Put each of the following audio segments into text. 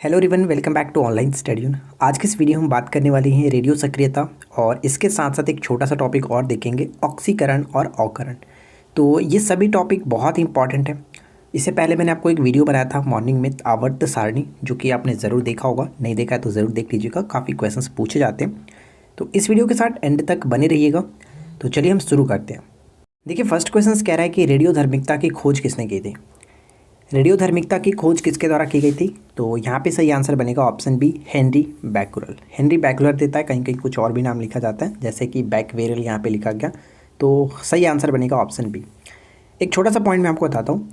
Hello everyone, welcome back to online study. आज की इस वीडियो हम बात करने वाले हैं रेडियो सक्रियता और इसके साथ साथ एक छोटा सा टॉपिक और देखेंगे, ऑक्सीकरण और अवकरण। तो ये सभी टॉपिक बहुत इंपॉर्टेंट है। इससे पहले मैंने आपको एक वीडियो बनाया था मॉर्निंग में आवर्त सारणी, जो कि आपने ज़रूर देखा होगा। नहीं देखा है तो ज़रूर देख लीजिएगा, काफ़ी क्वेश्चंस पूछे जाते हैं। तो इस वीडियो के साथ एंड तक बने रहिएगा। तो चलिए हम शुरू करते हैं। देखिए, फर्स्ट क्वेश्चन कह रहा है कि रेडियोधर्मिता की खोज किसने की थी। रेडियोधर्मिता की खोज किसके द्वारा की गई थी? तो यहाँ पे सही आंसर बनेगा ऑप्शन बी, हेनरी बैकुलर। हेनरी बैकुलर देता है, कहीं कहीं कुछ और भी नाम लिखा जाता है, जैसे कि बैकवेरल यहाँ पे लिखा गया। तो सही आंसर बनेगा ऑप्शन बी। एक छोटा सा पॉइंट मैं आपको बताता हूँ।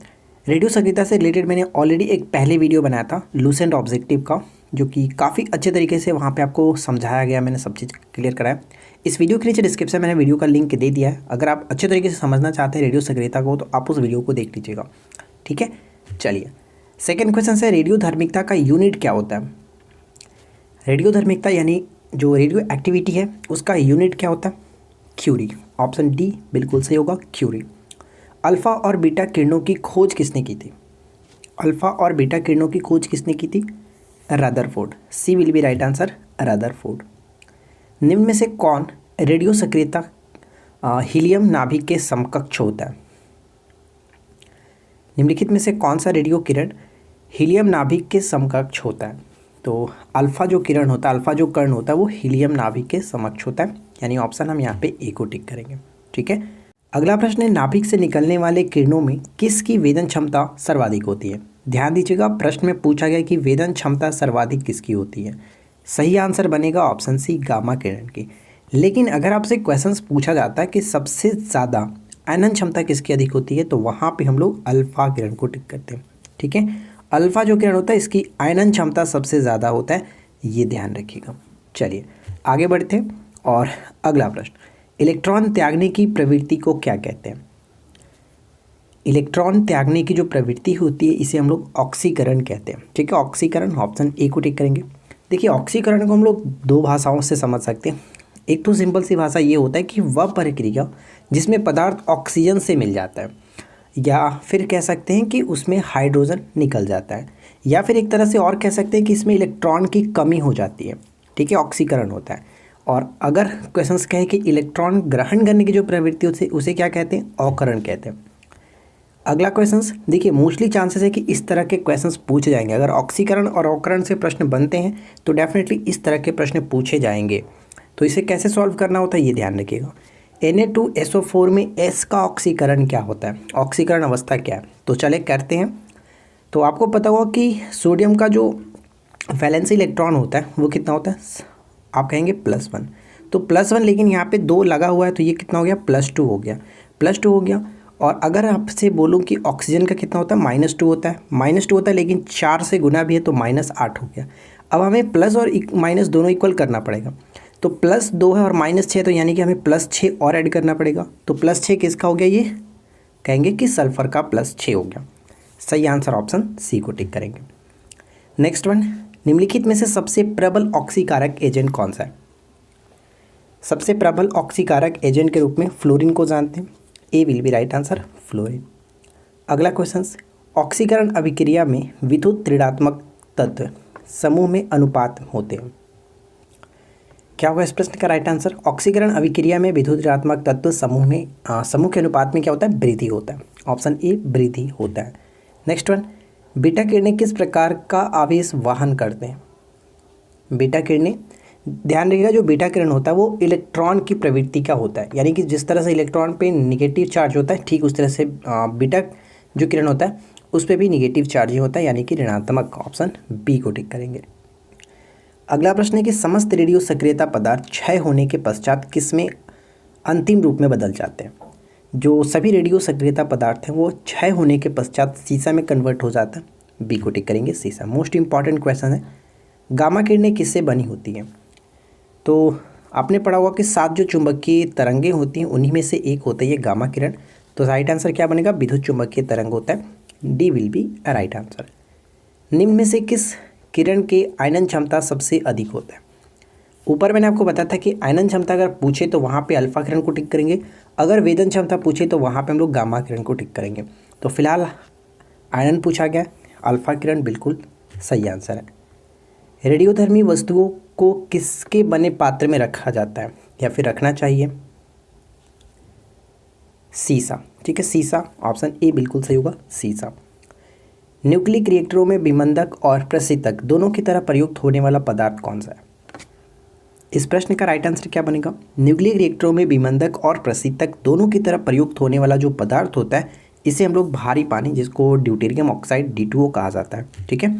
रेडियो सक्रियता से रिलेटेड मैंने ऑलरेडी एक पहले वीडियो बनाया था लूसेंट ऑब्जेक्टिव का, जो कि काफ़ी अच्छे तरीके से वहाँ पर आपको समझाया गया, मैंने सब चीज़ क्लियर कराया। इस वीडियो के नीचे डिस्क्रिप्शन में मैंने वीडियो का लिंक दे दिया है। अगर आप अच्छे तरीके से समझना चाहते हैं रेडियो सक्रियता को तो आप उस वीडियो को देख लीजिएगा, ठीक है। चलिए, सेकेंड क्वेश्चन से रेडियोधर्मिता का यूनिट क्या होता है। रेडियोधर्मिता यानी जो रेडियो एक्टिविटी है उसका यूनिट क्या होता है? क्यूरी। ऑप्शन डी बिल्कुल सही होगा, क्यूरी। अल्फ़ा और बीटा किरणों की खोज किसने की थी? अल्फ़ा और बीटा किरणों की खोज किसने की थी? Rutherford. C will be right answer, Rutherford. निम्न में से कौन रेडियो सक्रियता हीलियम नाभिक के समकक्ष होता है? निम्नलिखित में से कौन सा रेडियो किरण हीलियम नाभिक के समकक्ष होता है? तो अल्फ़ा जो किरण होता है, अल्फ़ा जो कण होता है वो हीलियम नाभिक के समकक्ष होता है, यानी ऑप्शन हम यहाँ पे ए को टिक करेंगे, ठीक है। अगला प्रश्न है, नाभिक से निकलने वाले किरणों में किसकी वेदन क्षमता सर्वाधिक होती है? ध्यान दीजिएगा, प्रश्न में पूछा गया कि वेदन क्षमता सर्वाधिक किसकी होती है। सही आंसर बनेगा ऑप्शन सी, गामा किरण की। लेकिन अगर आपसे क्वेश्चन पूछा जाता है कि सबसे ज़्यादा आयनन क्षमता किसकी अधिक होती है, तो वहाँ पे हम लोग अल्फ़ा किरण को टिक करते हैं, ठीक है। अल्फ़ा जो किरण होता है इसकी आयनन क्षमता सबसे ज़्यादा होता है, ये ध्यान रखिएगा। चलिए आगे बढ़ते हैं और अगला प्रश्न, इलेक्ट्रॉन त्यागने की प्रवृत्ति को क्या कहते हैं? इलेक्ट्रॉन त्यागने की जो प्रवृत्ति होती है इसे हम लोग ऑक्सीकरण कहते हैं, ठीक है। ऑक्सीकरण, ऑप्शन ए को टिक करेंगे। देखिए, ऑक्सीकरण को हम लोग दो भाषाओं से समझ सकते हैं। एक तो सिंपल सी भाषा ये होता है कि वह प्रक्रिया जिसमें पदार्थ ऑक्सीजन से मिल जाता है, या फिर कह सकते हैं कि उसमें हाइड्रोजन निकल जाता है, या फिर एक तरह से और कह सकते हैं कि इसमें इलेक्ट्रॉन की कमी हो जाती है, ठीक है, ऑक्सीकरण होता है। और अगर क्वेश्चंस कहें कि इलेक्ट्रॉन ग्रहण करने की जो प्रवृत्ति होती है उसे क्या कहते हैं? अवकरण कहते हैं। अगला क्वेश्चंस देखिए, मोस्टली चांसेस है कि इस तरह के क्वेश्चंस पूछे जाएंगे। अगर ऑक्सीकरण और अवकरण से प्रश्न बनते हैं तो डेफिनेटली इस तरह के प्रश्न पूछे जाएंगे। तो इसे कैसे सॉल्व करना होता है ये ध्यान रखिएगा। Na2SO4 में S का ऑक्सीकरण क्या होता है? ऑक्सीकरण अवस्था क्या है? तो चले करते हैं। तो आपको पता होगा कि सोडियम का जो वैलेंसी इलेक्ट्रॉन होता है वो कितना होता है? आप कहेंगे +1। तो +1, लेकिन यहाँ पे 2 लगा हुआ है तो ये कितना हो गया? +2 हो गया, +2 हो गया। और अगर आपसे बोलूँ कि ऑक्सीजन का कितना होता है? -2 होता है, -2 होता है, लेकिन 4 से गुना भी है तो -8 हो गया। अब हमें प्लस और माइनस दोनों इक्वल करना पड़ेगा। तो +2 है और -6, तो यानी कि हमें +6 और ऐड करना पड़ेगा। तो +6 किसका हो गया? ये कहेंगे कि सल्फर का +6 हो गया। सही आंसर ऑप्शन सी को टिक करेंगे। नेक्स्ट वन, निम्नलिखित में से सबसे प्रबल ऑक्सीकारक एजेंट कौन सा है? सबसे प्रबल ऑक्सीकारक एजेंट के रूप में फ्लोरीन को जानते हैं। A will be right answer, fluorine. अगला क्वेश्चन, ऑक्सीकरण अभिक्रिया में विद्युत ऋणात्मक तत्व समूह में अनुपात होते हैं। क्या होगा इस प्रश्न का राइट आंसर? ऑक्सीकरण अभिक्रिया में विद्युत ऋणात्मक तत्व समूह के अनुपात में क्या होता है? वृद्धि होता है। ऑप्शन ए, वृद्धि होता है। नेक्स्ट वन, बीटा किरणें किस प्रकार का आवेश वहन करते हैं? बीटा किरणें, ध्यान रखिएगा, जो बीटा किरण होता है वो इलेक्ट्रॉन की प्रवृत्ति का होता है, यानी कि जिस तरह से इलेक्ट्रॉन पे निगेटिव चार्ज होता है ठीक उस तरह से बीटा जो किरण होता है उस पर भी निगेटिव चार्ज ही होता है, यानी कि ऋणात्मक। ऑप्शन बी को टिक करेंगे। अगला प्रश्न है कि समस्त रेडियो सक्रियता पदार्थ क्षय होने के पश्चात किसमें अंतिम रूप में बदल जाते हैं? जो सभी रेडियो सक्रियता पदार्थ हैं वो क्षय होने के पश्चात सीसा में कन्वर्ट हो जाता है। बी को टिक करेंगे, सीसा। मोस्ट इंपॉर्टेंट क्वेश्चन है, गामा किरणें किससे बनी होती हैं? तो आपने पढ़ा होगा कि 7 जो चुंबकीय तरंगें होती हैं उन्हीं में से एक होता है ये गामा किरण। तो राइट आंसर क्या बनेगा? विद्युत चुंबकीय तरंग होता है। D will be right answer. निम्न में से किस किरण के आयनन क्षमता सबसे अधिक होता है? ऊपर मैंने आपको बताया था कि आयनन क्षमता अगर पूछे तो वहाँ पे अल्फा किरण को टिक करेंगे, अगर वेदन क्षमता पूछे तो वहाँ पे हम लोग गामा किरण को टिक करेंगे। तो फिलहाल आयनन पूछा गया, अल्फा किरण बिल्कुल सही आंसर है। रेडियोधर्मी वस्तुओं को किसके बने पात्र में रखा जाता है या फिर रखना चाहिए? सीसा। ठीक है, सीसा, ऑप्शन ए बिल्कुल सही होगा, सीसा। न्यूक्लिक रिएक्टरों में विमंदक और प्रशीतक दोनों की तरह प्रयुक्त होने वाला पदार्थ कौन सा है? इस प्रश्न का राइट आंसर क्या बनेगा? न्यूक्लिक रिएक्टरों में विमंदक और प्रशीतक दोनों की तरह प्रयुक्त होने वाला जो पदार्थ होता है इसे हम लोग भारी पानी, जिसको ड्यूटेरियम ऑक्साइड D2O कहा जाता है। ठीक है,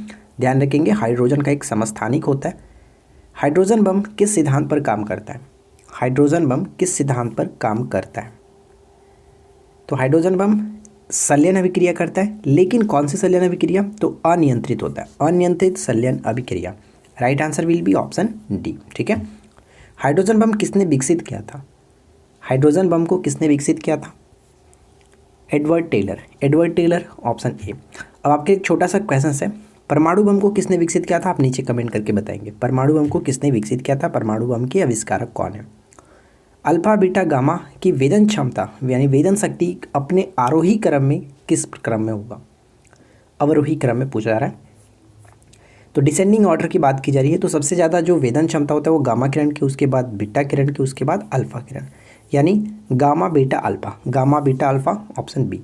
ध्यान रखेंगे हाइड्रोजन का एक समस्थानिक होता है। हाइड्रोजन बम किस सिद्धांत पर काम करता है? हाइड्रोजन बम किस सिद्धांत पर काम करता है? तो हाइड्रोजन बम संलयन अभिक्रिया करता है, लेकिन कौन सी संलयन अभिक्रिया? तो अनियंत्रित होता है, अनियंत्रित संलयन अभिक्रिया। Right answer will be option D. ठीक है, हाइड्रोजन बम किसने विकसित किया था? हाइड्रोजन बम को किसने विकसित किया था? Edward Teller. Edward Teller, option A. अब आपके एक छोटा सा क्वेश्चन है, परमाणु बम को किसने विकसित किया था? आप नीचे कमेंट करके बताएंगे परमाणु बम को किसने विकसित किया था, परमाणु बम के आविष्कारक कौन है? अल्फा बीटा गामा की वेदन क्षमता यानी वेदन शक्ति अपने आरोही क्रम में किस क्रम में होगा? अवरोही क्रम में पूछा जा रहा है। तो डिसेंडिंग ऑर्डर की बात की जा रही है, तो सबसे ज़्यादा जो वेदन क्षमता होता है वो गामा किरण की, उसके बाद बीटा किरण की, उसके बाद अल्फा किरण, यानी gamma beta alpha, gamma beta alpha, option B.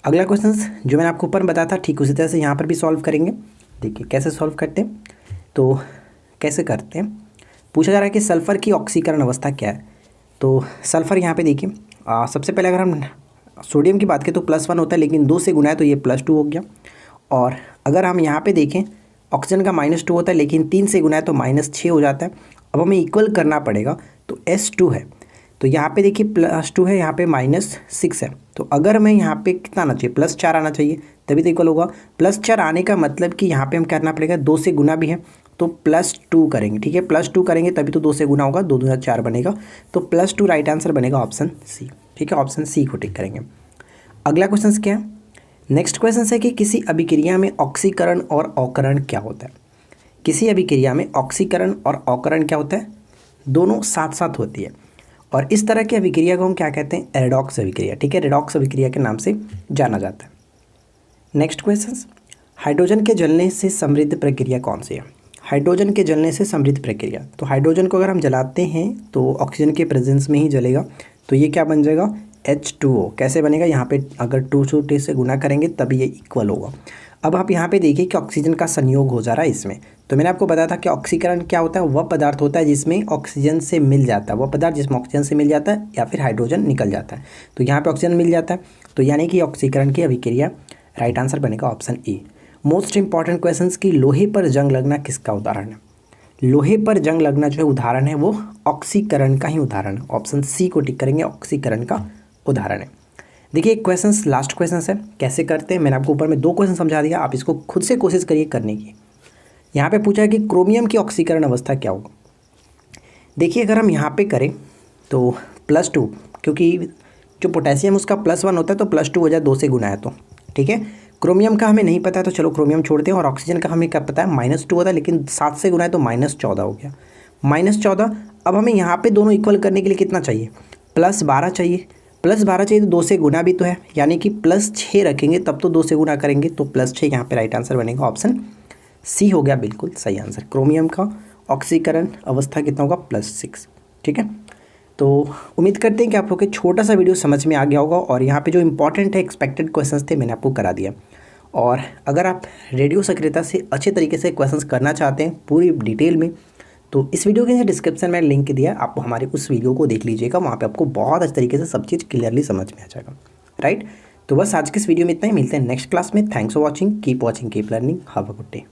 अगला क्वेश्चन जो मैंने आपको ऊपर में बताया था ठीक उसी तरह से यहाँ पर भी सॉल्व करेंगे। देखिए कैसे सॉल्व करते हैं, तो कैसे करते हैं, पूछा जा रहा है कि सल्फर की ऑक्सीकरण अवस्था क्या है? तो सल्फर यहाँ पे देखिए, सबसे पहले अगर हम सोडियम की बात करें तो +1 होता है, लेकिन 2 से गुना है तो ये +2 हो गया। और अगर हम यहाँ पे देखें ऑक्सीजन का -2 होता है, लेकिन 3 से गुना है तो -6 हो जाता है। अब हमें इक्वल करना पड़ेगा, तो S2 है, तो यहाँ पे देखिए +2 है, यहाँ पे -6 है, तो अगर मैं यहाँ पे कितना आना चाहिए? +4 आना चाहिए, तभी तो इक्वल होगा। +4 आने का मतलब कि यहाँ पे हम करना पड़ेगा 2 से गुना भी है तो +2 करेंगे। ठीक है, +2 करेंगे तभी तो 2 से गुना होगा, 2 दूना 4 बनेगा, तो +2 राइट आंसर बनेगा ऑप्शन सी। ठीक है, ऑप्शन सी को टिक करेंगे। अगला क्वेश्चन क्या है? नेक्स्ट क्वेश्चन है कि किसी अभिक्रिया में ऑक्सीकरण और अवकरण क्या होता है? किसी अभिक्रिया में ऑक्सीकरण और अवकरण क्या होता है? दोनों साथ साथ होती है, और इस तरह की अभिक्रिया को हम क्या कहते हैं? रेडॉक्स अभिक्रिया। ठीक है, रेडॉक्स अभिक्रिया के नाम से जाना जाता है। नेक्स्ट क्वेश्चन, हाइड्रोजन के जलने से समृद्ध प्रक्रिया कौन सी है? हाइड्रोजन के जलने से समृद्ध प्रक्रिया, तो हाइड्रोजन को अगर हम जलाते हैं तो ऑक्सीजन के प्रेजेंस में ही जलेगा, तो ये क्या बन जाएगा? H2O। कैसे बनेगा? यहाँ पे अगर 2 से गुना करेंगे तभी ये इक्वल होगा। अब आप यहाँ पे देखिए कि ऑक्सीजन का संयोग हो जा रहा है इसमें, तो मैंने आपको बताया था कि ऑक्सीकरण क्या होता है? वह पदार्थ होता है जिसमें ऑक्सीजन से मिल जाता है, वह पदार्थ जिसमें ऑक्सीजन से मिल जाता है या फिर हाइड्रोजन निकल जाता है, तो यहाँ पे ऑक्सीजन मिल जाता है, तो यानी कि ऑक्सीकरण की अभिक्रिया। राइट आंसर बनेगा option A. Most important question की लोहे पर जंग लगना किसका उदाहरण है? लोहे पर जंग लगना जो है उदाहरण है वो ऑक्सीकरण का ही उदाहरण है, ऑप्शन सी को टिक करेंगे, ऑक्सीकरण का उदाहरण है। देखिए क्वेश्चन, लास्ट क्वेश्चन है, कैसे करते हैं? मैंने आपको ऊपर में 2 क्वेश्चन समझा दिया, आप इसको खुद से कोशिश करिए करने की। यहाँ पे पूछा है कि क्रोमियम की ऑक्सीकरण अवस्था क्या होगा? देखिए अगर हम यहाँ पे करें तो +2, क्योंकि जो पोटेशियम उसका +1 होता है तो +2 हो जाए, 2 से गुना है तो। ठीक है, क्रोमियम का हमें नहीं पता है तो चलो क्रोमियम छोड़ते हैं, और ऑक्सीजन का हमें क्या पता है? -2 होता है, लेकिन 7 से गुना है तो -14 हो गया, -14। अब हमें यहाँ पे दोनों इक्वल करने के लिए कितना चाहिए? +12 चाहिए, +12 चाहिए तो 2 से गुना भी तो है, यानी कि +6 रखेंगे तब तो 2 से गुना करेंगे, तो +6 यहाँ पे राइट आंसर बनेगा, ऑप्शन सी हो गया बिल्कुल सही आंसर। क्रोमियम का ऑक्सीकरण अवस्था कितना होगा? +6। ठीक है, तो उम्मीद करते हैं कि आप लोग के छोटा सा वीडियो समझ में आ गया होगा, और यहाँ पे जो इंपॉर्टेंट है एक्सपेक्टेड क्वेश्चंस थे मैंने आपको करा दिया। और अगर आप रेडियो सक्रियता से अच्छे तरीके से क्वेश्चंस करना चाहते हैं पूरी डिटेल में, तो इस वीडियो के डिस्क्रिप्शन में लिंक दिया है, आप हमारे उस वीडियो को देख लीजिएगा, वहाँ पे आपको बहुत अच्छे तरीके से सब चीज़ क्लियरली समझ में आ जाएगा। राइट, तो बस आज के इस वीडियो में इतना ही, मिलते हैं नेक्स्ट क्लास में। Thanks for watching, keep watching, keep learning, have a good day.